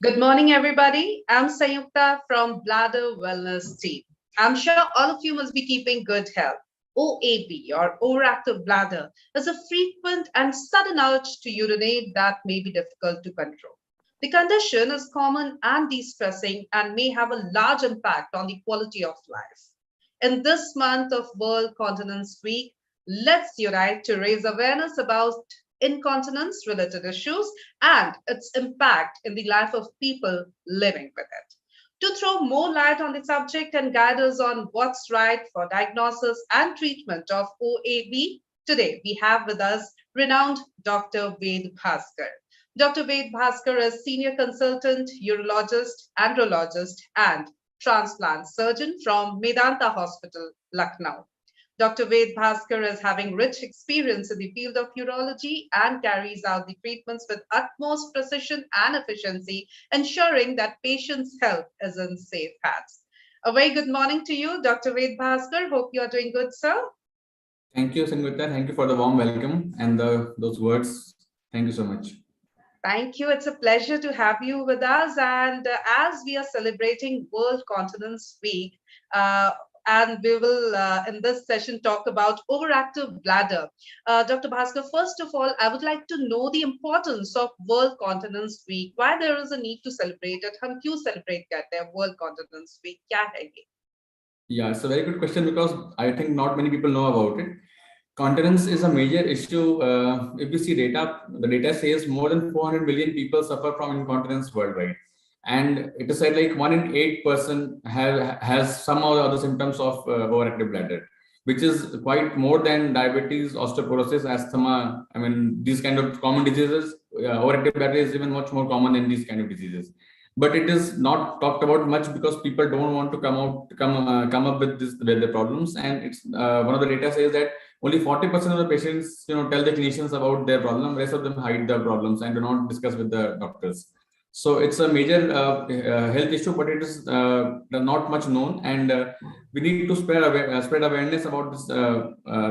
Good morning, everybody. I'm Sayukta from Bladder Wellness Team. I'm sure all of you must be keeping good health. OAB or overactive bladder is a frequent and sudden urge to urinate that may be difficult to control. The condition is common and distressing and may have a large impact on the quality of life. In this month of World Continence Week, let's unite to raise awareness about incontinence related issues and its impact in the life of people living with it. To throw more light on the subject and guide us on what's right for diagnosis and treatment of OAB, today we have with us renowned Dr. Ved Bhaskar. Dr. Ved Bhaskar is senior consultant, urologist, andrologist, and transplant surgeon from Medanta Hospital, Lucknow. Dr. Ved Bhaskar is having rich experience in the field of urology and carries out the treatments with utmost precision and efficiency, ensuring that patients' health is in safe hands. A very good morning to you, Dr. Ved Bhaskar. Hope you are doing good, sir. Thank you, Sangeeta. Thank you for the warm welcome and those words. Thank you so much. Thank you. It's a pleasure to have you with us. And as we are celebrating World Continence Week, and we will, in this session, talk about overactive bladder. Dr. Bhaskar, first of all, I would like to know the importance of World Continence Week. Why there is a need to celebrate it? हम क्यों celebrate करते हैं World Continence Week? क्या है ये? Yeah, it's a very good question because I think not many people know about it. Continence is a major issue. If you see data, the data says more than 400 million people suffer from incontinence worldwide. And it is said like 1 in 8 person has some or other symptoms of overactive bladder, which is quite more than diabetes, osteoporosis, asthma. I mean, these kind of common diseases. Overactive bladder is even much more common than these kind of diseases. But it is not talked about much because people don't want to come up with the problems. And it's one of the data says that only 40% of the patients, tell the clinicians about their problem. Rest of them hide the problems and do not discuss with the doctors. So it's a major health issue, but it is not much known, and we need to spread awareness about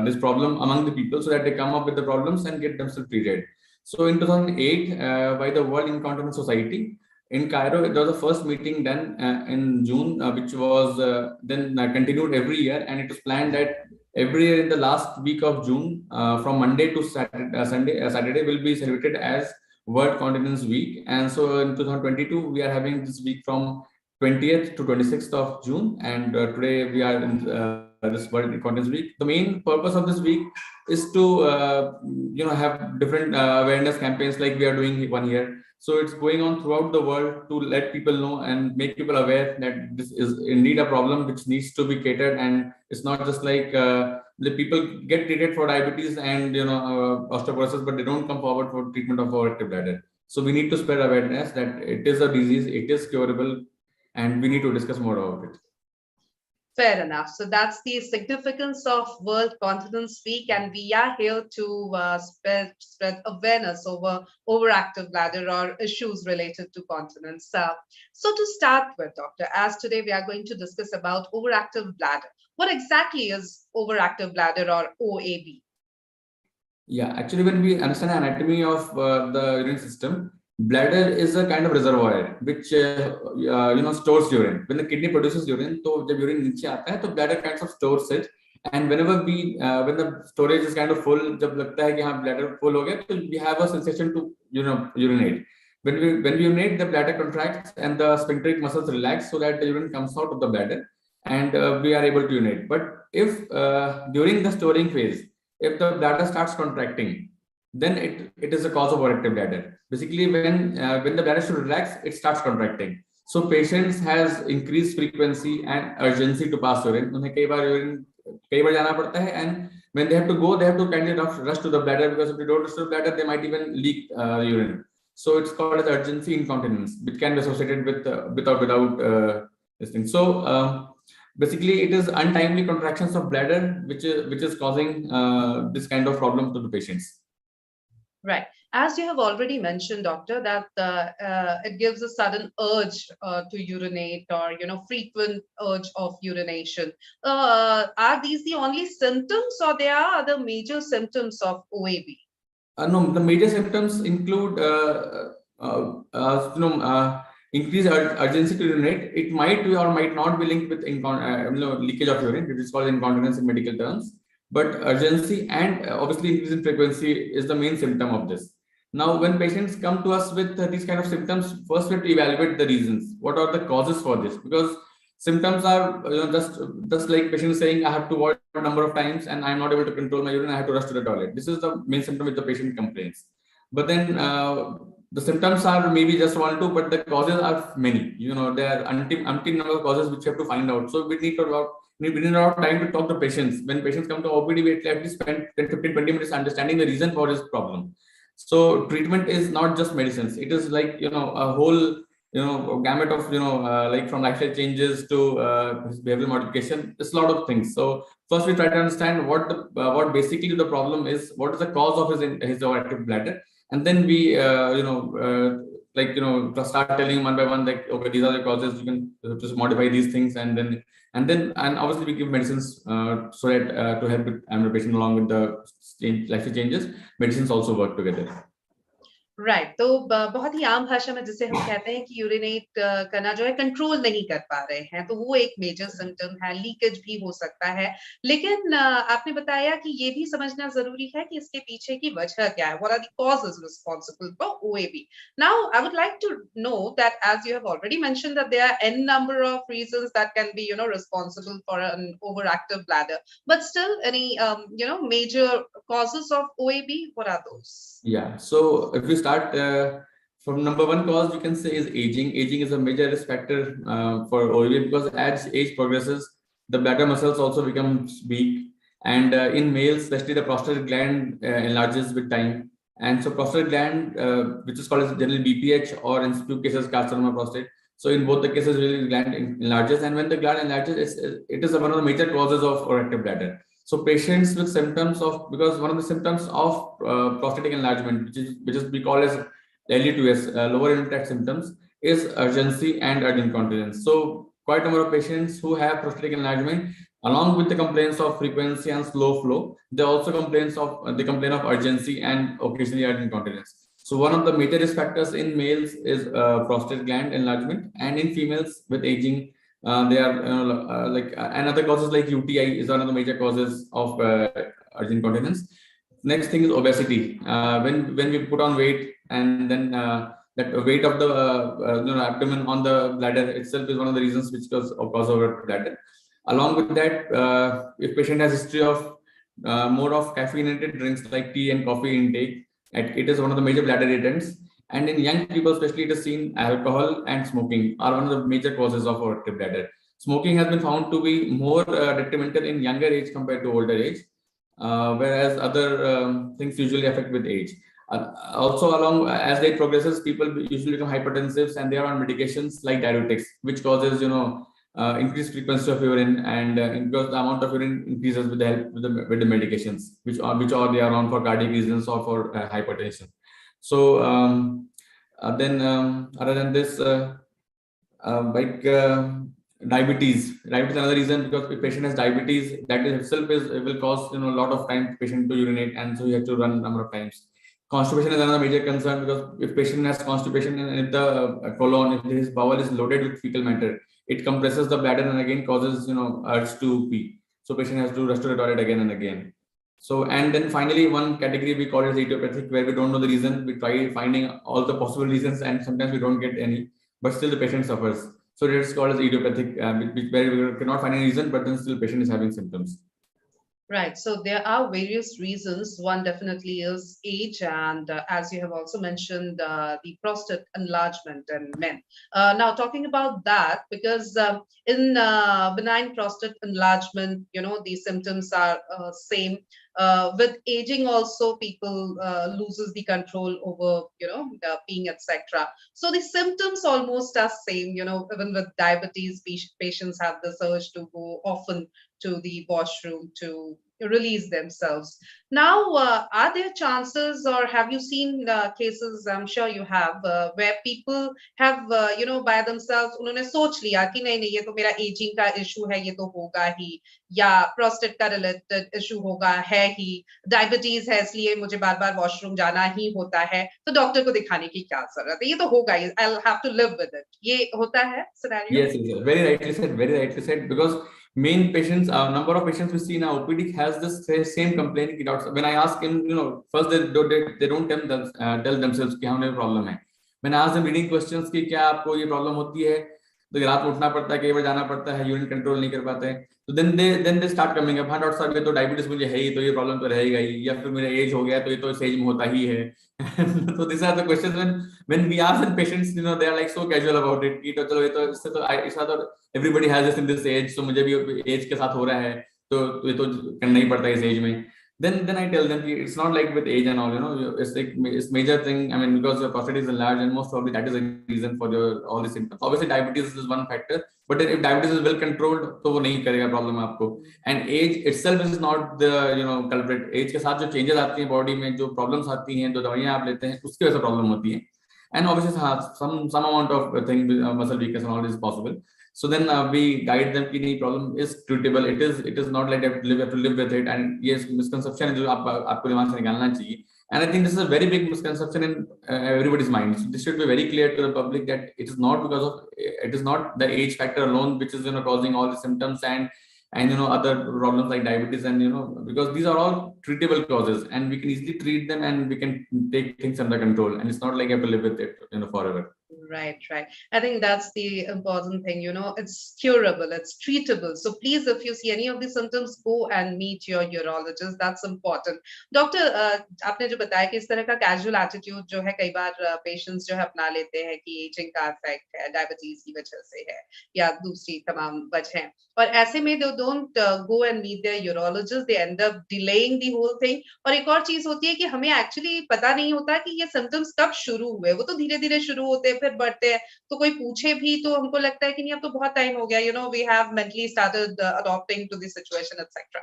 this problem among the people so that they come up with the problems and get themselves treated. So in 2008, by the World Incontinence Society in Cairo, there was the first meeting done in June, which was then continued every year, and it was planned that every year in the last week of June, from Monday to Saturday will be celebrated as World Continence Week. And so in 2022, we are having this week from 20th to 26th of June. And today we are in this World Continence Week. The main purpose of this week is to, have different awareness campaigns like we are doing one here. So it's going on throughout the world to let people know and make people aware that this is indeed a problem which needs to be catered. And it's not just like the people get treated for diabetes and osteoporosis, but they don't come forward for treatment of overactive bladder. So we need to spread awareness that it is a disease, it is curable, and we need to discuss more about it. Fair enough. So that's the significance of World Continence Week, and we are here to spread awareness over overactive bladder or issues related to continence. So to start with, doctor, as today we are going to discuss about overactive bladder. What exactly is overactive bladder or OAB? Yeah, actually, when we understand the anatomy of the urinary system, bladder is a kind of reservoir which stores urine. When the kidney produces urine, so जब urine नीचे आता है, तो bladder kind of stores it. And whenever when the storage is kind of full, जब लगता है कि हाँ bladder full हो गया, तो we have a sensation to urinate. When we urinate, the bladder contracts and the sphincteric muscles relax so that the urine comes out of the bladder, and we are able to urinate. But if during the storing phase, if the bladder starts contracting, then it is a cause of overactive bladder. Basically, when the bladder should relax, it starts contracting. So patients has increased frequency and urgency to pass urine. उन्हें कई बार जाना पड़ता है, and when they have to go, they have to kindly rush to the bladder, because if they don't rush to the bladder, they might even leak urine. So it's called as urgency incontinence, which can be associated with or without this thing. So basically, it is untimely contractions of bladder which is causing this kind of problem to the patients. Right. As you have already mentioned, doctor, that it gives a sudden urge to urinate, or frequent urge of urination. Are these the only symptoms, or there are other major symptoms of OAB? No, the major symptoms include increased urgency to urinate, it might be or might not be linked with leakage of urine. It is called incontinence in medical terms. But urgency and obviously increase in frequency is the main symptom of this. Now, when patients come to us with these kind of symptoms, first we have to evaluate the reasons. What are the causes for this? Because symptoms are just like patient saying, I have to wash a number of times and I'm not able to control my urine. I have to rush to the toilet. This is the main symptom which the patient complains. But then the symptoms are maybe just one, two, but the causes are many. There are umpteen number of causes which we have to find out. So we need a lot of time to talk to patients. When patients come to OPD, we have to spend 10, 15, 20 minutes understanding the reason for his problem. So treatment is not just medicines. It is like, a whole, gamut of, like from lifestyle changes to behavioral modification. It's a lot of things. So first we try to understand what basically the problem is, what is the cause of his overactive bladder. And then we, start telling him one by one, like, okay, these are the causes, you can just modify these things. And obviously we give medicines so that to help with the patient along with the lifestyle changes. Medicines also work together. Right तो बहुत ही आम भाषा में जिसे हम कहते हैं कि यूरिनेट करना जो है कंट्रोल नहीं कर पा रहे हैं, तो वो एक मेजर सिम्टम है, लीकेज भी हो सकता है। लेकिन आपने बताया कि ये भी समझना जरूरी है कि इसके पीछे की वजह क्या है, what are the causes responsible for OAB. Now I would like to know that as you have already mentioned that there are an number of reasons that can be responsible for an overactive bladder, but still any major causes of OAB, what are those? Yeah, so if we start from number one cause, we can say is aging. Aging is a major risk factor for OAB because as age progresses, the bladder muscles also become weak, and in males, especially the prostatic gland enlarges with time. And so prostatic gland, which is called as generally BPH, or in few cases carcinoma prostate. So in both the cases, really the gland enlarges, and when the gland enlarges, it is one of the major causes of overactive bladder. So patients with symptoms of, because one of the symptoms of prostatic enlargement, which is we call as LE2S, lower urinary tract symptoms, is urgency and urgent incontinence. So quite a number of patients who have prostatic enlargement, along with the complaints of frequency and slow flow, they also complain of urgency and occasionally urgent incontinence. So one of the major risk factors in males is prostate gland enlargement, and in females with aging, they are and other causes like UTI is one of the major causes of urgent incontinence. Next thing is obesity. When we put on weight, and then that weight of the abdomen on the bladder itself is one of the reasons which cause overactive bladder. Along with that, if patient has history of more of caffeinated drinks like tea and coffee intake, it is one of the major bladder irritants. And in young people, especially, it is seen alcohol and smoking are one of the major causes of overactive bladder. Smoking has been found to be more detrimental in younger age compared to older age, whereas other things usually affect with age. Also, along as age progresses, people usually become hypertensive, and they are on medications like diuretics, which causes increased frequency of urine, and because the amount of urine increases with the help with the medications, which they are on for cardiac reasons or for hypertension. So then other than this, diabetes is another reason, because if patient has diabetes, that itself will cause a lot of time patient to urinate, and so you have to run a number of times. Constipation is another major concern, because if patient has constipation and if the colon, if his bowel is loaded with fecal matter, it compresses the bladder and again causes urge to pee. So patient has to rush to the toilet again and again. So, and then finally, one category we call it idiopathic, where we don't know the reason. We try finding all the possible reasons, and sometimes we don't get any, but still the patient suffers. So it is called as idiopathic, where we cannot find any reason, but then still patient is having symptoms. Right. So there are various reasons. One definitely is age, and as you have also mentioned, the prostate enlargement in men. Now, talking about that, because in benign prostate enlargement, the symptoms are same. With aging, also people loses the control over the peeing, etc. So the symptoms almost are same. Even with diabetes, patients have this urge to go often to the washroom to release themselves. Now, are there chances, or have you seen cases? I'm sure you have, where people have, by themselves, उन्होंने सोच लिया कि नहीं नहीं ये तो मेरा ageing का इशू है, ये तो होगा ही, या प्रोस्टेट का रिलेटेड इशू होगा है ही, डायबिटीज है इसलिए मुझे बार बार वॉशरूम जाना ही होता है, तो डॉक्टर को दिखाने की क्या जरूरत है, ये तो होगा ही, I'll have to live with it. ये होता है scenario? Yes, yes, yes. Very rightly said, because main patients, number of patients we see in OPD has this same complaint. When I ask him, first they don't tell themselves कि हमें problem है. When I ask them leading questions कि क्या आपको ये problem होती है, तो रात में उठना पड़ता है, कई बार जाना पड़ता है, यूरिन कंट्रोल नहीं कर पाते हैं, तो then they start coming up, हाँ डॉक्टर साहब ये तो डायबिटीज मुझे है ही, तो ये प्रॉब्लम तो रहेगा ही, या फिर मेरा एज हो गया तो ये तो इस एज में होता ही है. So these are the questions when we ask the patients, they are like so casual about it कि तो चलो ये तो इससे तो ऐसा तो everybody has this in this age, so मुझे भी एज के साथ हो रहा है, तो ये तो करना ही पड़ता है इस एज में. Then I tell them it's not like with age and all, it's like it's major thing. I mean, because your prostate is large, and most probably that is the reason for all the symptoms. Obviously, diabetes is one factor, but if diabetes is well controlled, तो वो नहीं करेगा problem आपको. And age itself is not the culprit. Age के साथ जो changes आती हैं body में, जो problems आती हैं, जो दवाइयाँ आप लेते हैं, उसकी वजह से problem होती है. And obviously, some amount of thing, muscle weakness and all is possible. So then we guide them कि नहीं, problem is treatable. It is not like you have to live with it. And yes, misconception है जो आपको दिमाग से निकालना चाहिए. And I think this is a very big misconception in everybody's mind. So this should be very clear to the public that it is not the age factor alone which is causing all the symptoms and other problems like diabetes, and because these are all treatable causes and we can easily treat them and we can take things under control, and it's not like you have to live with it forever. Right. I think that's the important thing, it's curable, it's treatable. So please, if you see any of these symptoms, go and meet your urologist. That's important. Doctor, आपने जो बताया कि इस तरह का casual attitude जो है कई बार patients जो है अपना लेते हैं कि एजिंग का इफेक्ट है, डायबिटीज की वजह से है या दूसरी तमाम वजह, और ऐसे में they don't go and meet their urologist, they end up delaying the whole thing. और एक और चीज होती है कि हमें एक्चुअली पता नहीं होता कि ये symptoms कब शुरू हुए, वो तो धीरे धीरे शुरू होते हैं, फिर बढ़ते हैं, तो कोई पूछे भी तो हमको लगता है कि नहीं अब तो बहुत टाइम हो गया, we have mentally started adopting to the situation, etc.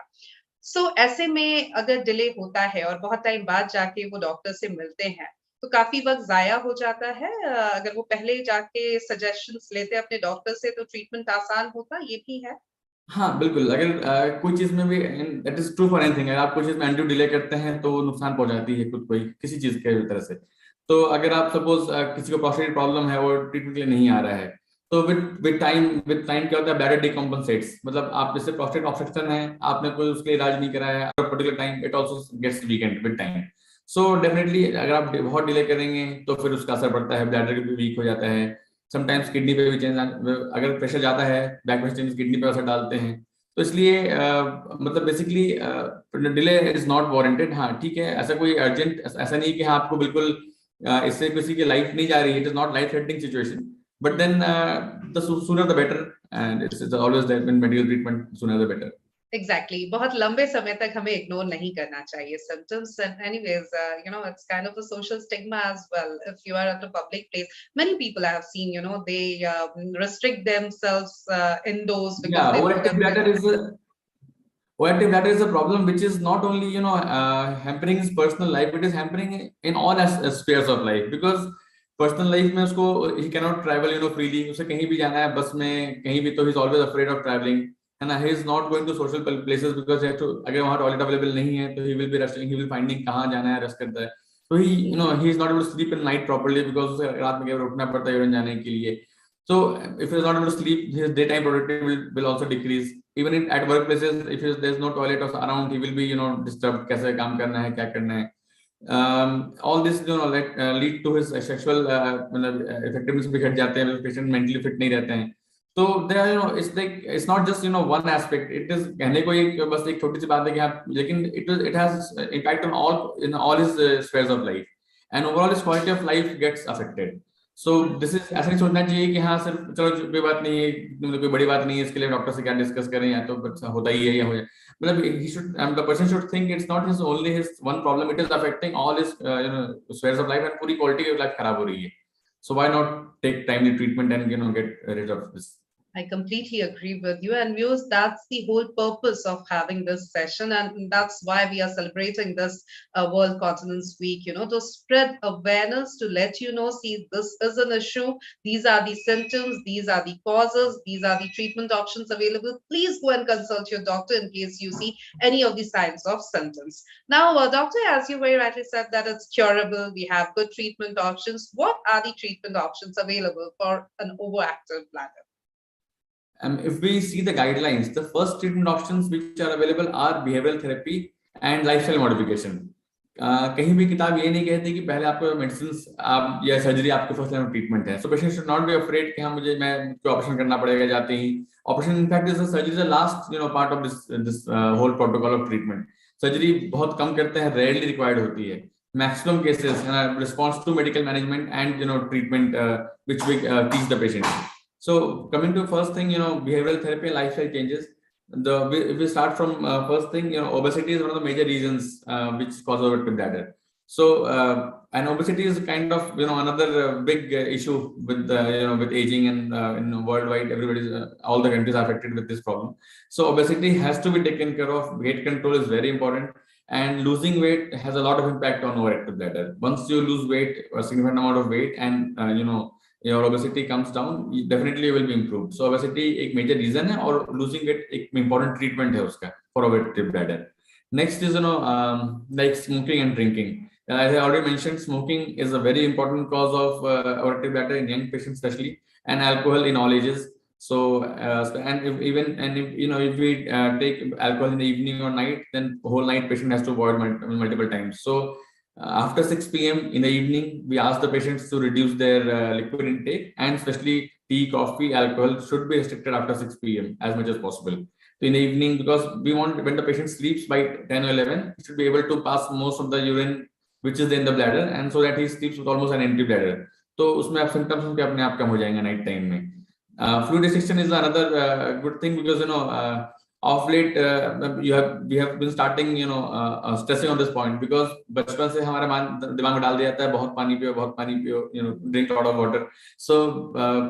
So ऐसे में अगर डिले होता है और बहुत टाइम बाद जाके वो डॉक्टर से मिलते हैं, तो काफी वक्त जाया हो जाता है. अगर वो पहले जाके सजेशंस लेते अपने डॉक्टर से तो ट्रीटमेंट आसान होता, ये भी है. हाँ बिल्कुल, अगर कोई चीज में भी, that is true for anything, अगर आप कोई चीज में अनड्यू डिले करते हैं तो नुकसान पहुंचाती है खुद को ही किसी चीज के तरह से. तो अगर आप सपोज किसी को प्रोस्टेट प्रॉब्लम है, वो ट्रीटमेंट के लिए नहीं आ रहा है, तो विद टाइम क्या होता है, ब्लैडर डिकम्पनसेट्स. मतलब आप जैसे प्रोस्टेट ऑब्स्ट्रक्शन है, आपने कोई उसके इलाज नहीं कराया particular time, it also gets weakened with time. So definitely अगर आप बहुत डिले करेंगे तो फिर उसका असर पड़ता है, ब्लैडर भी वीक हो जाता है. समटाइम्स किडनी पे भी चेंज, अगर प्रेशर ज्यादा है बैक में चेंज किडनी पे असर डालते हैं. तो इसलिए मतलब basically delay is not warranted. हाँ ठीक है, ऐसा कोई अर्जेंट ऐसा नहीं कि हाँ आपको बिल्कुल इससे किसी की लाइफ नहीं जा रही है, it is not life threatening situation, but then the sooner the better, and it's always that in medical treatment, sooner the better. Exactly. बहुत लंबे समय तक हमें इग्नोर नहीं करना चाहिए symptoms. And anyways, it's kind of a social stigma as well. If you are at a public place, many people I have seen, they restrict themselves indoors because Yeah, they overactive bladder is a problem which is not only hampering his personal life, it is hampering in all spheres of life, because personal life में उसको he cannot travel freely, उसे कहीं भी जाना है बस में कहीं भी, तो he is always afraid of traveling, है ना. He is not going to social places because अगर वहाँ टॉयलेट अवेलेबल नहीं है तो he will be rushing, he will finding कहाँ जाना है, रश करता है. तो he is not able to sleep in night properly because उसे रात में केवल उठना पड़ता है यूरिन जाने के लिए. So if he is not able to sleep, his daytime productivity will also decrease. Even at workplaces, if there is no toilet around, he will be disturbed. कैसे काम करना है, क्या करना है. All this lead to his sexual effectiveness भी घट जाते हैं, patient mentally fit नहीं रहते हैं. तो there it's not just one aspect. It is कहने को एक बस एक छोटी सी बात है कि आप, लेकिन it has impact on all his spheres of life, and overall his quality of life gets affected. So this is ऐसा नहीं सोचना चाहिए कि हाँ सिर्फ चलो कोई बात नहीं है, कोई बड़ी बात नहीं है, इसके लिए डॉक्टर से क्या डिस्कस करें, या तो होता ही है या हो जाए. मतलब he should, the person should think it's not only his one problem, it is affecting all his spheres of life, and पूरी quality of life खराब हो रही है. So why not take timely treatment and get rid of this? I completely agree with you. And viewers, that's the whole purpose of having this session. And that's why we are celebrating this World Continence Week, to spread awareness, to let you know, see, this is an issue. These are the symptoms, these are the causes, these are the treatment options available. Please go and consult your doctor in case you see any of the signs of symptoms. Now, doctor, as you very rightly said that it's curable, we have good treatment options. What are the treatment options available for an overactive bladder? If we see the guidelines, the first treatment options which are available are behavioral therapy and lifestyle modification. कहीं भी किताब ये नहीं कहती कि पहले आपको medicine आप या सर्जरी आपके फर्स्ट लाइन ट्रीटमेंट है. So patient should not be afraid कि हाँ मुझे ऑपरेशन करना पड़ेगा जाते ही. Operation in fact is surgery is the last part of this whole protocol of treatment. Surgery बहुत कम करते हैं, रेयरली रिक्वायर्ड होती है. Maximum cases response to medical management and treatment which we teach the patient. So coming to first thing, behavioral therapy and lifestyle changes. If we start from first thing, obesity is one of the major reasons which cause overactive bladder. So and obesity is kind of another big issue with with aging, and worldwide everybody's all the countries are affected with this problem. So obesity has to be taken care of. Weight control is very important, and losing weight has a lot of impact on overactive bladder. Once you lose weight, a significant amount of weight, and your obesity comes down, definitely you will be improved. So obesity एक major reason है, और losing weight एक important treatment है उसका for overactive bladder. Next is like smoking and drinking. As I already mentioned, smoking is a very important cause of overactive bladder in young patients especially, and alcohol in all ages. So and if we take alcohol in the evening or night, then whole night patient has to avoid multiple times. So after 6 p.m. in the evening, we ask the patients to reduce their liquid intake, and especially tea, coffee, alcohol should be restricted after 6 p.m. as much as possible. So in the evening, because we want when the patient sleeps by 10 or 11, he should be able to pass most of the urine which is in the bladder, and so that he sleeps with almost an empty bladder. तो उसमें आप symptoms उनके अपने आप कम हो जाएंगे night time में. Fluid restriction is another good thing, because of late we have been starting stressing on this point, because बचपन से हमारे दिमाग में डाल दिया जाता है बहुत पानी पियो, drink a lot of water. So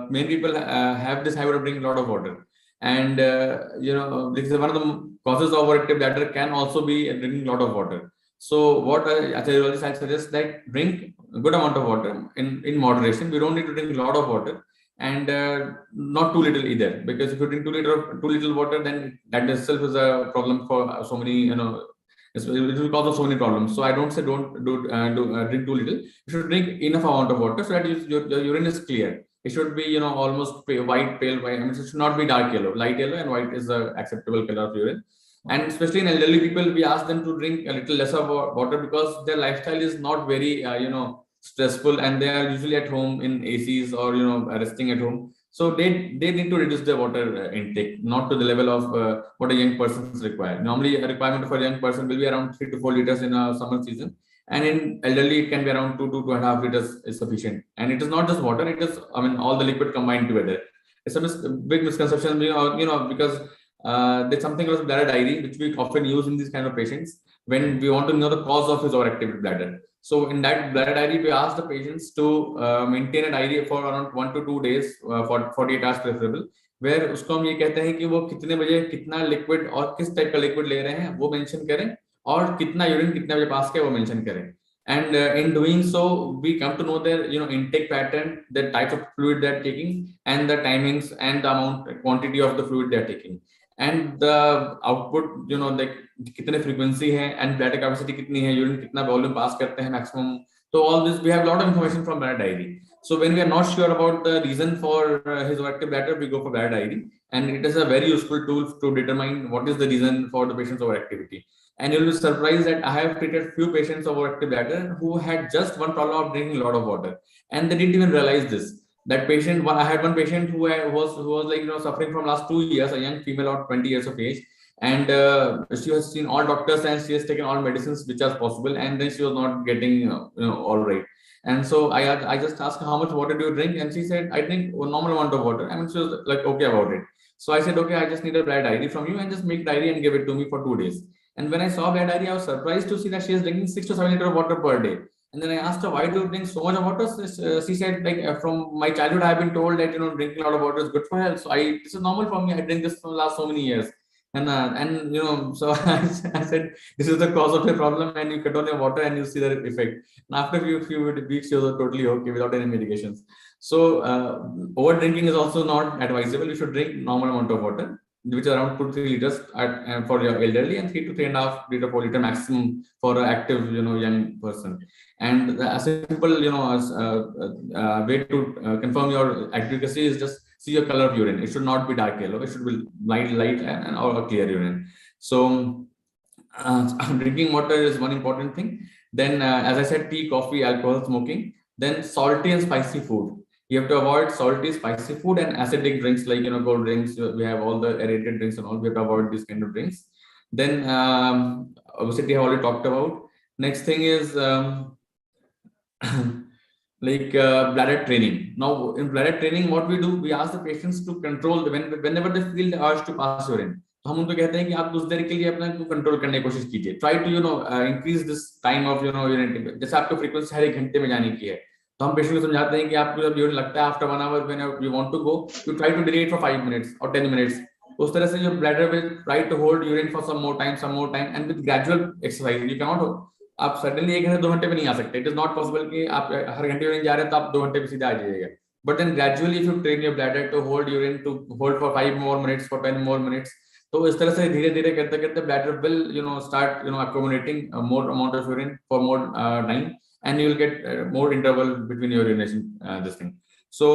many people have this habit of drinking a lot of water, and this is one of the causes of overactive bladder can also be drinking a lot of water. So what as a urologist I suggest that drink a good amount of water in moderation. We don't need to drink a lot of water, and not too little either, because if you drink too little water, then that itself is a problem for so many, it will cause so many problems. So I don't say don't drink too little. You should drink enough amount of water so that your urine is clear. It should be almost pale white. I mean, it should not be dark yellow. Light yellow and white is a acceptable color of urine. And especially in elderly people, we ask them to drink a little less of water, because their lifestyle is not very stressful, and they are usually at home in ACs or resting at home. So they need to reduce their water intake, not to the level of what a young person require. Normally a requirement for a young person will be around 3 to 4 liters in a summer season, and in elderly it can be around 2 to 2.5 liters is sufficient. And it is not just water, it is all the liquid combined together. It's a big misconception, because there's something called bladder diary, which we often use in these kind of patients when we want to know the cause of his overactive bladder. So in that bladder diary, we ask the patients to maintain a diary for around 1 to 2 days, for 48 hours preferable, where उसको हम ये कहते हैं कि वो कितने बजे कितना लिक्विड और किस टाइप का लिक्विड ले रहे हैं वो मेंशन करें, और कितना यूरिन कितने बजे पास किया वो मेंशन करें. And in doing so, we come to know their intake pattern, the types of fluid they're taking, and the timings and the quantity of the fluid they're taking, and the output, like कितने frequency है, and bladder capacity कितनी है, urine कितना volume pass करते हैं maximum. So all this we have a lot of information from bladder diary. So when we are not sure about the reason for his overactive bladder, we go for bladder diary, and it is a very useful tool to determine what is the reason for the patient's overactivity. And you'll be surprised that I have treated few patients of overactive bladder who had just one problem of drinking a lot of water, and they didn't even realize this. That patient, I had one patient who was like suffering from last 2 years, a young female of 20 years of age, and she has seen all doctors and she has taken all medicines which are possible, and then she was not getting all right. And so I just asked her, how much water do you drink? And she said, I drink a normal amount of water. I mean, she was like okay about it. So I said, okay, I just need a bladder diary from you, and just make diary and give it to me for 2 days. And when I saw bladder diary, I was surprised to see that she is drinking 6 to 7 liters of water per day. And then I asked her, why do you drink so much water? She said, like, from my childhood, I've been told that, drinking a lot of water is good for health. So this is normal for me. I drink this for the last so many years. And so I said, this is the cause of your problem, and you cut down your water and you see the effect. And after a few weeks, you were totally okay without any medications. So over drinking is also not advisable. You should drink normal amount of water, which is around 2 to 3 liters for your elderly, and 3 to 3.5 liter 4 liter maximum for an active, young person. And a simple, way to confirm your accuracy is just see your color of urine. It should not be dark yellow. It should be light and or clear urine. So drinking water is one important thing. Then, as I said, tea, coffee, alcohol, smoking. Then salty and spicy food. You have to avoid salty, spicy food and acidic drinks like, cold drinks. We have all the aerated drinks and all. We have to avoid these kind of drinks. Then obesity I already talked about. Next thing is like bladder training. Now in bladder training, what we do, we ask the patients to control whenever they feel the urge to pass urine. तो हम उनको कहते हैं कि आप कुछ देर के लिए अपने को कंट्रोल करने की कोशिश कीजिए. Try to increase this time of urinating. जैसे आपको फ्रीक्वेंसी हर 1 घंटे में जाने की है, तो हम पेशेंट को समझाते हैं कि आपको जब यूरिन लगता है after 1 hour when you want to go, you try to delay it for 5 minutes or 10 minutes. उस तरह से your bladder will try to hold urine for some more time, and with gradual exercise. You cannot, आप suddenly 1 घंटे 2 घंटे में नहीं आ सकते. It is not possible कि आप हर घंटे यूरिन जा रहे हैं तो आप 2 घंटे में सीधा आ जाइएगा. But then gradually if you train your bladder to hold urine, to hold for 5 more minutes, for 10 more minutes, तो इस तरह से धीरे धीरे करते करते bladder will start accumulating more amount of urine for more time, and you will get more interval between your urination, this thing. So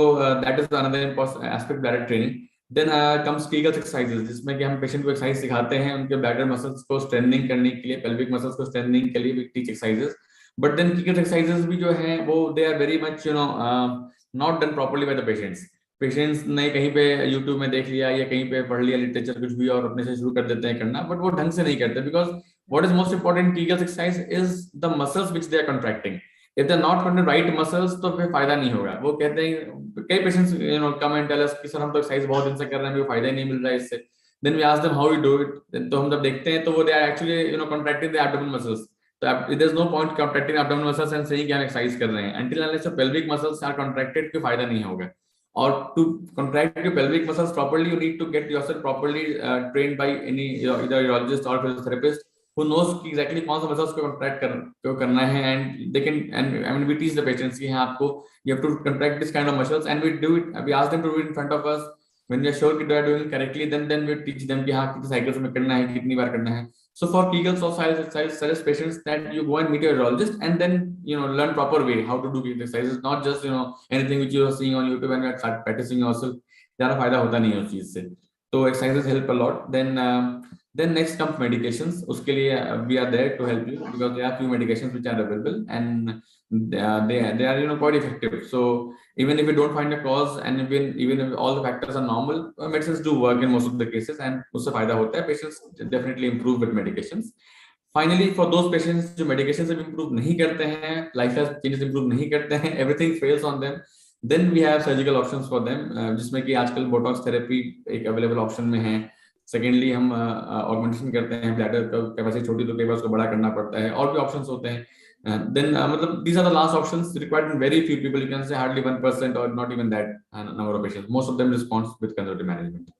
that is another important aspect bladder training. Then comes Kegel exercises, जिसमें कि हम patient को exercise सिखाते हैं उनके bladder muscles को strengthening करने के लिए, पेल्विक मसल्स को स्ट्रेंथनिंग के लिए भी teach exercises. But then Kegel exercises भी जो हैं वो they are very much not done properly by the patients ने कहीं पे यूट्यूब में देख लिया या कहीं पे पढ़ लिया लिटरेचर कुछ भी और अपने से शुरू कर देते हैं करना, बट वो ढंग से नहीं करते. Because what is most important Kegel exercise is the muscles which they are contracting. If they're not going to right muscles, तो फिर फायदा नहीं होगा. वो कहते हैं, कई patients come and tell us कि सर हम तो एक्सरसाइज बहुत दिन से कर रहे हैं, फायदा ही नहीं मिल रहा है इससे. Then we ask them how you do it. तो हम जब देखते हैं तो वो they are actually contracting the abdominal muscles. तो there's no point contracting abdominal muscles and saying कि हम एक्सरसाइज कर रहे हैं. Until unless your pelvic muscles are contracted, कोई फायदा नहीं होगा. Or to contract your pelvic muscles properly, you need to get yourself properly trained by any either urologist or physiotherapist who knows exactly कौन सा muscles को contract करना है, and they can, and I mean we teach the patients कि आपको you have to contract this kind of muscles, and we do it, we ask them to do it in front of us. When we are sure they are doing it correctly, then we teach them कि हाँ कितने cycles में करना है, कितनी बार करना है. So for Kegels or exercise, suggest patients that you go and meet your urologist and then learn proper way how to do Kegel exercises, not just anything which you are seeing on YouTube and you start practicing yourself. ज़्यादा फायदा होता नहीं है उस चीज से. तो exercises help a lot. Then next comes medications. उसके लिए we are there to help you because there are few medications which are available and they are quite effective. So even if you don't find a cause and even if all the factors are normal, medicines do work in most of the cases and उससे फायदा होता है. Patients definitely improve with medications. Finally, for those patients जो medications से improve नहीं करते हैं, lifestyle changes improve नहीं करते हैं, everything fails on them, then we have surgical options for them, जिसमें कि आजकल बोटॉक्स थेरेपी एक अवेलेबल ऑप्शन में है. सेकेंडली हम ऑगमेंटेशन करते हैं, ब्लैडर का कैपेसिटी छोटी तो कई बार उसको बड़ा करना पड़ता है, और भी ऑप्शंस होते हैं. देन मतलब these are the last options required in very few people. You can say hardly 1% or not even that number of patients. Most of them respond with conservative management.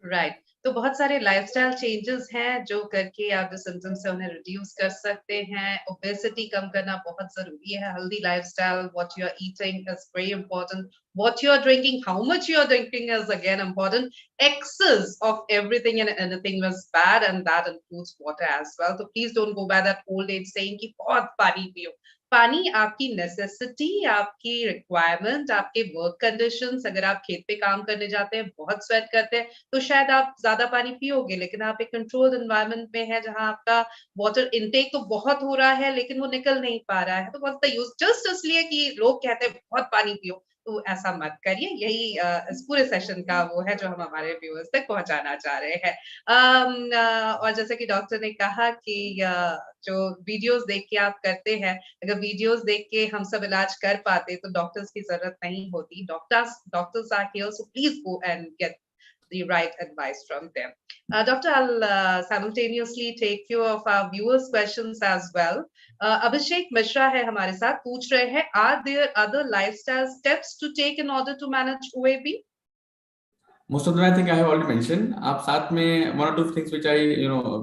Right. तो बहुत सारे lifestyle changes हैं जो करके आप जो symptoms है उन्हें रिड्यूस कर सकते हैं. ओबेसिटी कम करना बहुत जरूरी है. Healthy lifestyle, what you are eating is very important. What you are drinking, how much you are drinking is again important. Excess of everything and anything was bad, and that includes water as well. So please don't go by that old age saying कि बहुत पानी पियो. पानी आपकी necessity, आपकी requirement, आपके work conditions. अगर आप खेत पे काम करने जाते हैं, बहुत स्वेट करते हैं, तो शायद आप ज्यादा पानी पियोगे, लेकिन आप एक कंट्रोल्ड एनवायरनमेंट में है जहां आपका वाटर इनटेक तो बहुत हो रहा है लेकिन वो निकल नहीं पा रहा है. तो व्हाट्स द यूज जस्ट इसलिए कि लोग कहते हैं बहुत पानी पियो, तो ऐसा मत करिए. यही इस पूरे सेशन का वो है जो हम हमारे व्यूअर्स तक पहुंचाना चाह रहे हैं. और जैसे कि डॉक्टर ने कहा कि जो वीडियोस देख के आप करते हैं, अगर वीडियोस देख के हम सब इलाज कर पाते तो डॉक्टर्स की जरूरत नहीं होती. Doctors are here, so please go and get the right advice from them. Doctor, I'll simultaneously take few of our viewers' questions as well. Abhishek Mishra है हमारे साथ, पूछ रहे हैं, are there other lifestyle steps to take in order to manage OAB? Most of them I think I have already mentioned. आप साथ में one or two things which I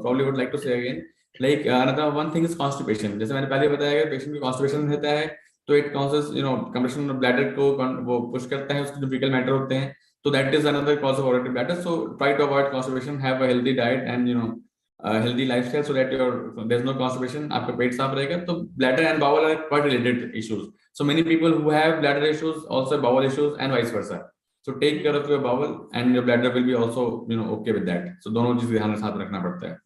probably would like to say again. Like another one thing is constipation. जैसे मैंने पहले बताया कि patient में constipation रहता है, तो it causes compression of bladder को वो push करता है, उसके जो fecal matter होते हैं, so that is another cause of overactive bladder. So try to avoid constipation, have a healthy diet and a healthy lifestyle so that there's no constipation, आपका पेट साफ रहेगा. तो bladder and bowel are quite related issues. So many people who have bladder issues also have bowel issues and vice versa. So take care of your bowel and your bladder will be also okay with that. So दोनों चीजें ध्यान साथ रखना पड़ता है.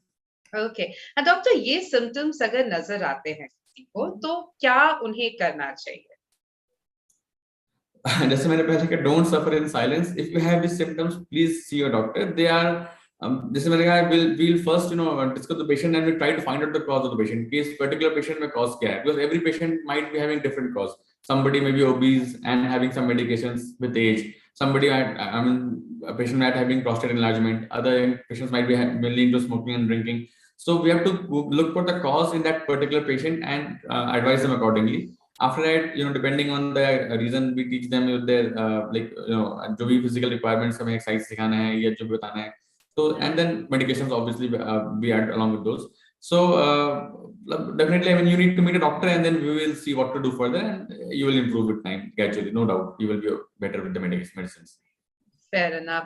Okay. And doctor, ये symptoms अगर नजर आते हैं किसी को, तो क्या उन्हें करना चाहिए? जैसे मैंने पहले कहा, don't suffer in silence. If you have these symptoms, please see your doctor. They are जैसे मैंने कहा, we'll first discuss the patient and we try to find out the cause of the patient. Case particular patient में cause क्या है? Because every patient might be having different cause. Somebody may be obese and having some medications with age. Somebody a patient might having prostate enlargement. Other patients might be mainly into smoking and drinking. So we have to look for the cause in that particular patient and advise them accordingly. After that, depending on the reason, we teach them with their जो भी physical requirements हमें exercise सिखाना है या जो भी बताना है. So and then medications obviously we add along with those. So definitely, I mean, you need to meet a doctor and then we will see what to do further, and you will improve with time gradually. No doubt, you will be better with the medicines. Fair enough.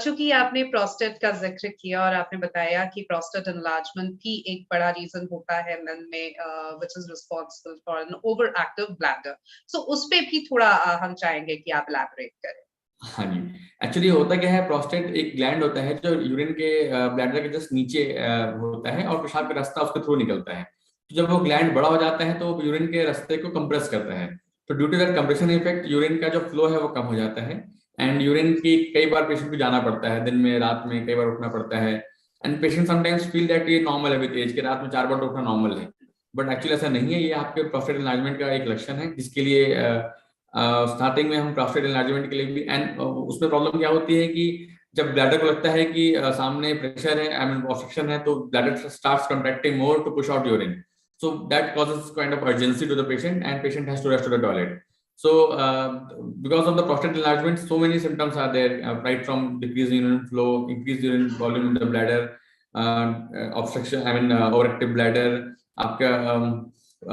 चूंकि आपने prostate का जिक्र किया और आपने बताया कि prostate enlargement भी एक बड़ा रीजन होता है मेन में, which is responsible for an overactive bladder. So उस पे भी थोड़ा हम चाहेंगे कि आप elaborate करें. हाँ जी, एक्चुअली होता क्या है, प्रोस्टेट एक ग्लैंड होता है जो यूरिन के ब्लैडर के जस्ट नीचे होता है और पेशाब का रास्ता उसके थ्रू निकलता है. तो जब वो ग्लैंड बड़ा हो जाता है तो यूरिन के रास्ते को कंप्रेस करता है. तो due to that compression effect urine का जो फ्लो है वो कम हो जाता है. एंड यूरिन की कई बार पेशेंट को जाना पड़ता है, दिन में, रात में कई बार उठना पड़ता है. And patient sometimes feel that ये नॉर्मल है विद एज, के रात में 4 बार उठना नॉर्मल है. बट एक्चुअली ऐसा नहीं है. ये आपके प्रोस्टेट एनलार्जमेंट का एक लक्षण है, जिसके लिए स्टार्टिंग में हम प्रोस्टेट एनलार्जमेंट के लिए भी, एंड उसमें प्रॉब्लम क्या होती है कि जब ब्लैडर को लगता है कि सामने प्रेशर है, आई मीन ऑब्स्ट्रक्शन है, तो bladder starts contracting more to push out urine. So that causes kind of urgency to the patient and patient has to rush to the toilet. So because of the prostate enlargement, so many symptoms are there, right from decreased urine flow, increased urine volume in the bladder, obstruction, I mean overactive bladder. आपका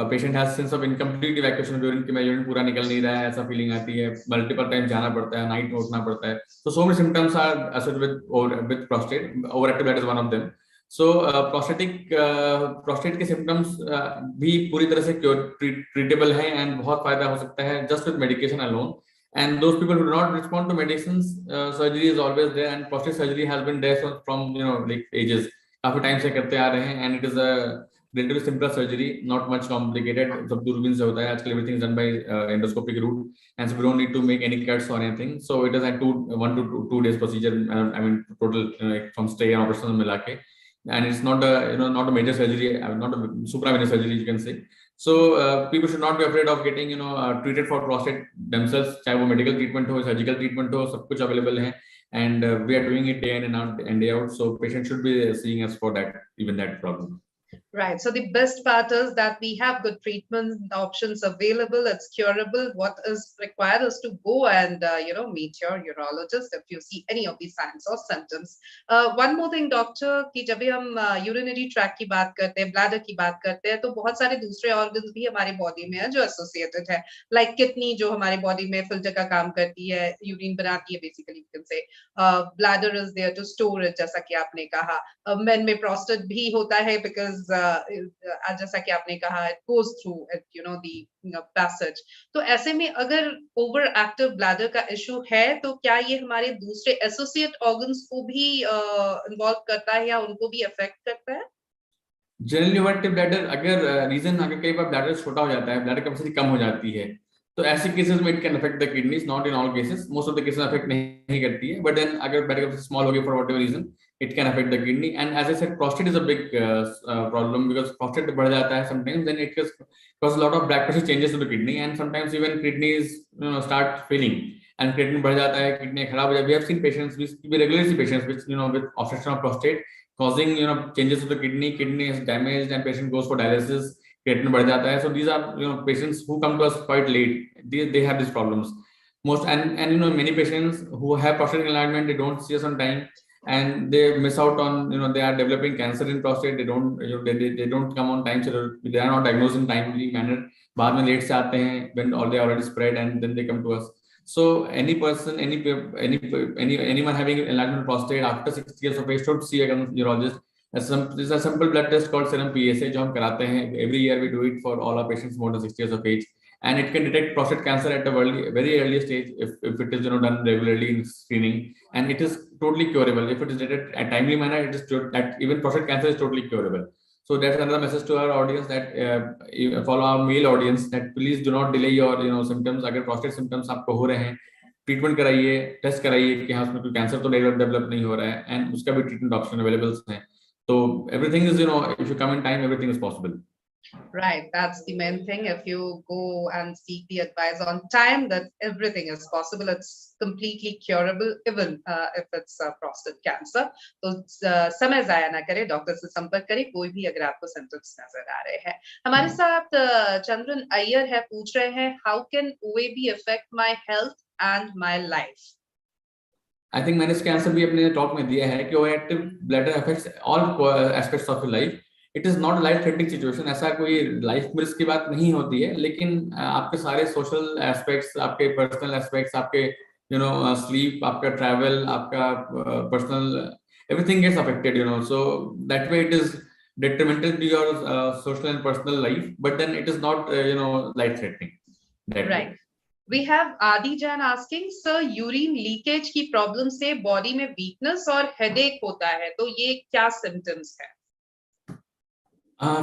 patient has sense of incomplete evacuation of urine, कि मैं urine पूरा निकल नहीं रहा है, ऐसा feeling आती है. मल्टीपल टाइम जाना पड़ता है, नाइट में उठना पड़ता है. So many symptoms are associated with prostate. Overactive bladder is one of them. So prostate के symptoms भी पूरी तरह से treatable हैं and बहुत फायदा हो सकता है just with medication alone. And those people who do not respond to medicines, surgery is always there, and prostate surgery has been there from like ages. काफी टाइम से करते आ रहे हैं, and it is a relatively simpler surgery, not much complicated. सब दूरबीन से होता है आजकल. Everything is done by endoscopic route, and so we don't need to make any cuts or anything. So it is a 1 to 2 days procedure. I mean total from stay and operation मिला के. And it's not not a major surgery, not a supra major surgery, you can say. So people should not be afraid of getting treated for prostate themselves. चाहे वो medical treatment हो, surgical treatment हो, सब कुछ available है. And we are doing it day in and out and day out. So patients should be seeing us for that, even that problem. Right. So the best part is that we have good treatment options available. It's curable. What is required is to go and meet your urologist if you see any of these signs or symptoms. One more thing, doctor, कि जब भी हम urinary tract की बात करते हैं, bladder की बात करते हैं, तो बहुत सारे दूसरे organs भी हमारे body में है जो associated है. Like kidney जो हमारे body में filter का काम करती है, urine बनाती है, basically you can say. Bladder is there to store it, जैसा कि आपने कहा. Men में prostate भी होता है because जैसा कि आपने कहा it goes through it, the passage. तो ऐसे में अगर overactive bladder का issue है, तो क्या ये हमारे दूसरे associate organs को भी involve करता है या उनको भी affect करता है? Generally overactive bladder अगर reason अगर कई बार bladder छोटा हो जाता है, bladder capacity कम हो जाती है, तो ऐसे केसेस में it can affect the kidneys. Not in all cases, most of the cases affect नहीं करती है, but then अगर bladder capacity small हो गई for whatever reason, it can affect the kidney. And as I said, prostate is a big problem because prostate बढ़ जाता है sometimes, then it causes a lot of blood pressure changes to the kidney, and sometimes even kidneys start failing. and creatinine बढ़ जाता है, kidney खराब हो जाती है. We have seen patients, we regularly see patients with with obstruction of prostate causing changes to the kidney. Kidney is damaged and patient goes for dialysis. Creatinine बढ़ जाता है. So these are patients who come to us quite late. They have these problems. Most and many patients who have prostate enlargement, they don't see us on time, and they miss out on they are developing cancer in prostate. They don't they don't come on time, so they are not diagnosed in timely manner. बाद में late से आते हैं when all they already spread, and then they come to us. So any person, anyone having enlargement prostate after 60 years of age should see a urologist. There's a simple blood test called serum PSA जो हम कराते हैं. Every year we do it for all our patients more than 60 years of age, and it can detect prostate cancer at a very early stage if it is done regularly in screening, and it is totally curable. If it is detected at timely manner, it is that even prostate cancer is totally curable. So that's another message to our audience, that follow our male audience, that please do not delay your symptoms. अगर prostate symptoms आपको हो रहे हैं, treatment कराइए, test कराइए कि हाँ उसमें कोई कैंसर तो डेवलप नहीं हो रहा है, एंड उसका भी ट्रीटमेंट ऑप्शन अवेलेबल हैं. तो everything is if you come in time, everything is possible. Right, that's the main thing. If you go and seek the advice on time, that everything is possible. It's completely curable, even if it's prostate cancer. तो समय जाया ना करें, doctor से संपर्क करें कोई भी अगर आपको सिम्टम्स नजर आ रहे हैं. हमारे साथ चंद्रन अय्यर है, पूछ रहे हैं, how can OAB affect my health and my life? I think मैंने इसके आंसर भी अपने टॉक में दिया है कि overactive bladder affects all aspects of your life. It is not a life threatening situation. ऐसा कोई लाइफ में रिस्क की बात नहीं होती है, लेकिन आपके सारे सोशल एस्पेक्ट्स, आपके पर्सनल एस्पेक्ट्स, आपके स्लीप, आपका ट्रैवल, आपका personal, everything gets affected. So that way it is detrimental to your social and personal life, but then it is not life threatening. Right. We have Adi Jain asking, sir, urine leakage की problem से body में weakness और headache होता है, तो ये क्या symptoms है?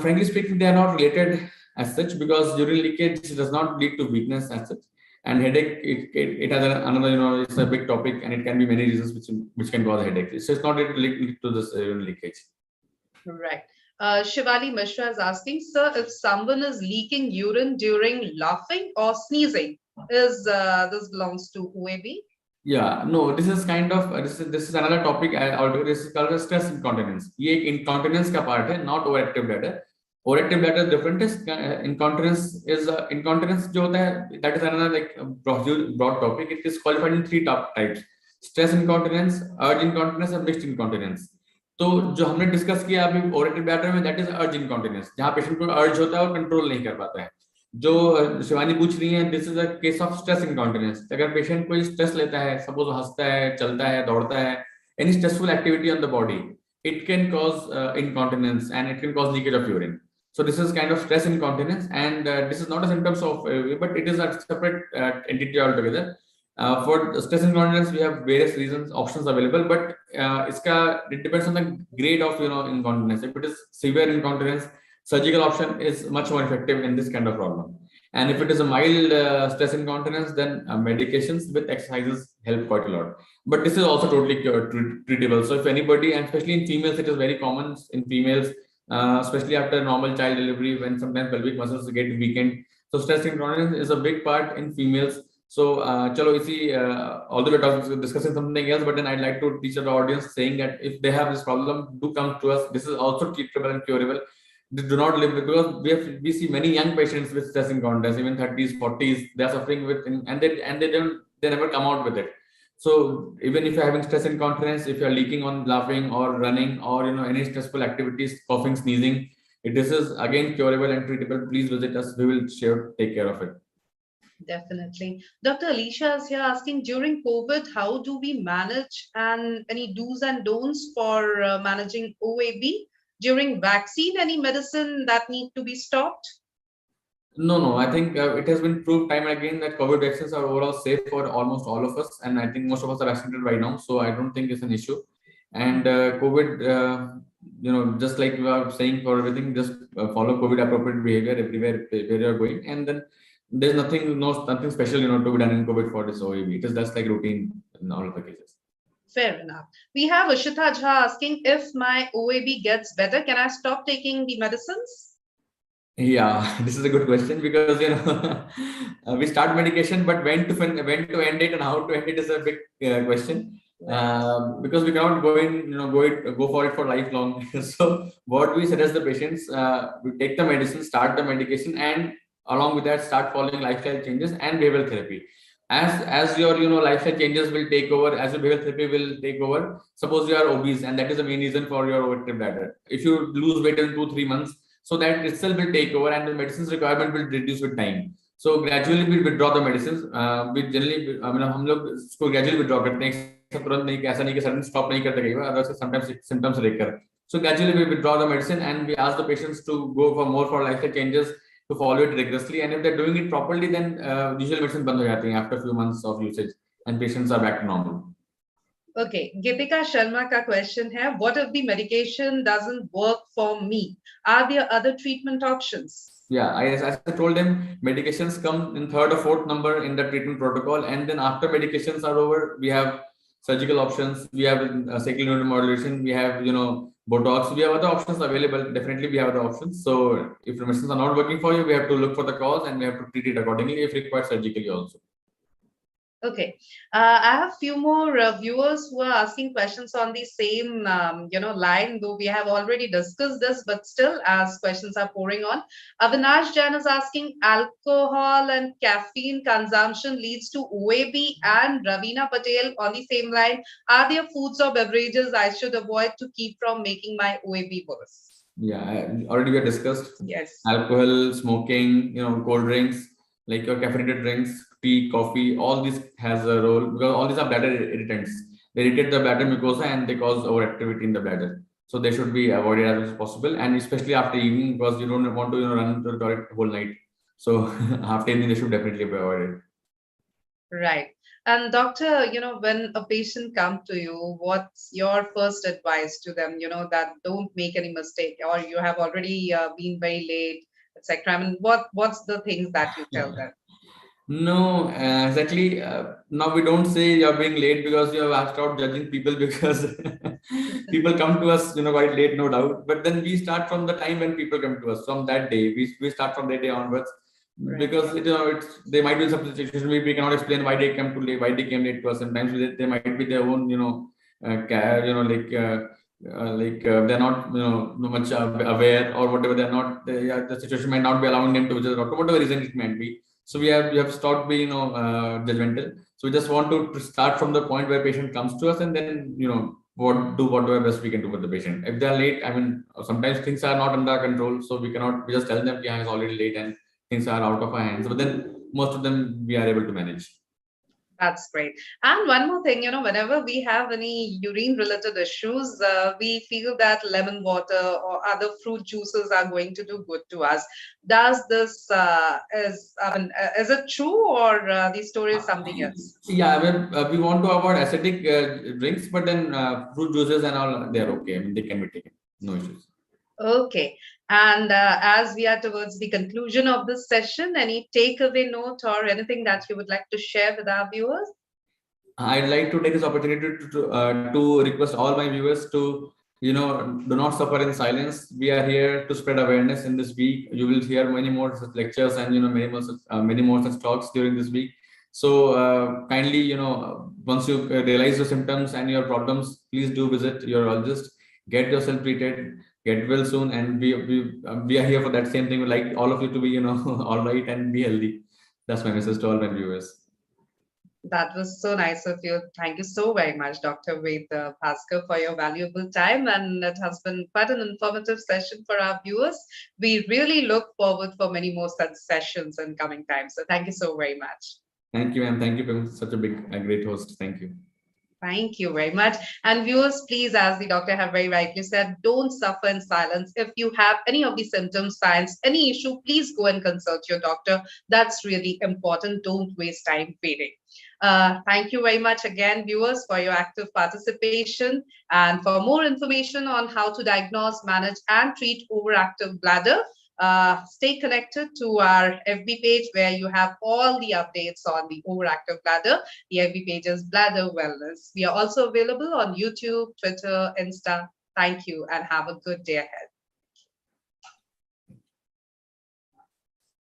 Frankly speaking, they are not related as such, because urine leakage does not lead to weakness as such, and headache it has another it's a big topic, and it can be many reasons which can cause headache. So it's not linked to this urine leakage. Right. Shivali Mishra is asking, sir, if someone is leaking urine during laughing or sneezing, is this belongs to OAB? Yeah, no, this is kind of this is another topic altogether. This is called stress incontinence. ये एक incontinence का part है, not overactive bladder. Overactive bladder different is incontinence जो होता है, that is another like broad topic. It is qualified in 3 types: stress incontinence, urge incontinence, and mixed incontinence. तो जो हमने डिस्कस किया अभी overactive bladder में, that is urge incontinence, जहाँ पेशेंट को urge होता है और कंट्रोल नहीं कर पाता है. जो शिवानी पूछ रही है, this is a case of stress incontinence. अगर पेशेंट कोई स्ट्रेस लेता है, सपोज हंसता है, चलता है, दौड़ता है, any stressful activity on the body, it can cause incontinence, and it can cause leakage of urine. So this is kind of stress incontinence, and this is not a symptoms of but it is a separate entity altogether. For stress incontinence we have various reasons, options available, but it depends on the grade of incontinence. If it is severe incontinence, surgical option is much more effective in this kind of problem, and if it is a mild stress incontinence, then medications with exercises help quite a lot, but this is also totally treatable. So if anybody, and especially in females, it is very common in females, especially after normal child delivery, when sometimes pelvic muscles get weakened. So stress incontinence is a big part in females. So chalo isi although we're discussing something else, but then I'd like to teach the audience saying that if they have this problem, do come to us. This is also treatable and curable. They do not live, because we see many young patients with stress incontinence, even 30s, 40s, they are suffering with, and they never come out with it. So even if you're having stress incontinence, if you're leaking on laughing or running or any stressful activities, coughing, sneezing, this is again curable and treatable. Please visit us, we will take care of it. Definitely. Dr. Alicia is here asking, during COVID, how do we manage, and any do's and don'ts for managing OAB? During vaccine, any medicine that need to be stopped? No, I think it has been proved time and again that COVID vaccines are overall safe for almost all of us, and I think most of us are vaccinated by now, so I don't think it's an issue. And COVID, just like we are saying for everything, just follow COVID appropriate behavior everywhere where you are going, and then there's nothing special to be done in COVID for this OAB. It is just like routine in all of the cases. Fair enough. We have Ashita Jha asking, if my OAB gets better, can I stop taking the medicines? Yeah, this is a good question because we start medication, but when to end it and how to end it is a big question. Because we cannot go for it for lifelong. So what we suggest the patients, we take the medicine, start the medication, and along with that start following lifestyle changes and behavioral therapy. As your lifestyle changes will take over, as your behavioral therapy will take over. Suppose you are obese, and that is the main reason for your overactive bladder. If you lose weight in 2-3 months, so that itself will take over and the medicines requirement will reduce with time. So gradually we withdraw the medicines. We generally, हम लोग इसको gradually withdraw करते हैं, तुरंत नहीं, ऐसा नहीं कि sudden stop नहीं करते कई बार, otherwise sometimes symptoms recur. So gradually we withdraw the medicine and we ask the patients to go for more for lifestyle changes, to follow it rigorously, and if they're doing it properly, then usual medicine बंद हो जाती हैं after a few months of usage and patients are back to normal. Okay, Geetika Sharma ka question hai, what if the medication doesn't work for me? Are there other treatment options? Yeah, as I told them, medications come in third or fourth number in the treatment protocol, and then after medications are over, we have surgical options, we have cyclic neuromodulation, we have Botox, we have other options available. Definitely, we have other options. So if the medicines are not working for you, we have to look for the cause and we have to treat it accordingly if required surgically also. Okay, I have few more viewers who are asking questions on the same line, though we have already discussed this, but still as questions are pouring on. Avinash Jain is asking, alcohol and caffeine consumption leads to OAB, and Ravina Patel on the same line, are there foods or beverages I should avoid to keep from making my OAB worse? Yeah, already we have discussed. Yes. Alcohol, smoking, cold drinks, like your caffeinated drinks, tea, coffee, all this has a role because all these are bladder irritants. They irritate the bladder mucosa and they cause overactivity in the bladder. So they should be avoided as much as possible, and especially after evening because you don't want to run to the toilet whole night. So after evening, they should definitely be avoided. Right. And doctor, when a patient comes to you, what's your first advice to them? That don't make any mistake, or you have already been very late, etc. I mean, what's the things that you tell them? No, exactly. Now we don't say you're being late because you have stopped judging people because people come to us, quite late, no doubt. But then we start from the time when people come to us. From that day, we start from that day onwards. Right. Because they might be some situation we cannot explain why they come too late, why they came late. Because sometimes they might be their own, they're not much aware or whatever. The situation might not be allowing them to visit the doctor, whatever reason it might be. So we have stopped being judgmental. So we just want to start from the point where patient comes to us, and then whatever best we can do for the patient. If they are late, I mean, sometimes things are not under our control, so we just tell them it's already late and things are out of our hands. But then most of them we are able to manage. That's great. And one more thing, whenever we have any urine related issues, we feel that lemon water or other fruit juices are going to do good to us. Does this, is it true, or the story is something else? Yeah, I mean, we want to avoid acidic drinks, but then fruit juices and all, they're okay. I mean, they can be taken. No issues. Okay. And as we are towards the conclusion of this session, any takeaway note or anything that you would like to share with our viewers? I'd like to take this opportunity to request all my viewers to, do not suffer in silence. We are here to spread awareness in this week. You will hear many more such lectures and, many more such talks during this week. So kindly, once you realize your symptoms and your problems, please do visit your urologist, get yourself treated, get well soon, and we are here for that same thing. We'd like all of you to be, all right and be healthy. That's my message to all my viewers. That was so nice of you. Thank you so very much, Dr. Ved Bhaskar, for your valuable time. And it has been quite an informative session for our viewers. We really look forward for many more such sessions in coming times. So thank you so very much. Thank you, and thank you for such a great host. Thank you. Thank you very much. And viewers, please, as the doctor have very rightly said, don't suffer in silence. If you have any of the symptoms, signs, any issue, please go and consult your doctor. That's really important. Don't waste time waiting. Thank you very much again, viewers, for your active participation. And for more information on how to diagnose, manage, and treat overactive bladder, stay connected to our FB page where you have all the updates on the overactive bladder. The FB page is Bladder Wellness. We are also available on YouTube, Twitter, Insta. Thank you and have a good day ahead.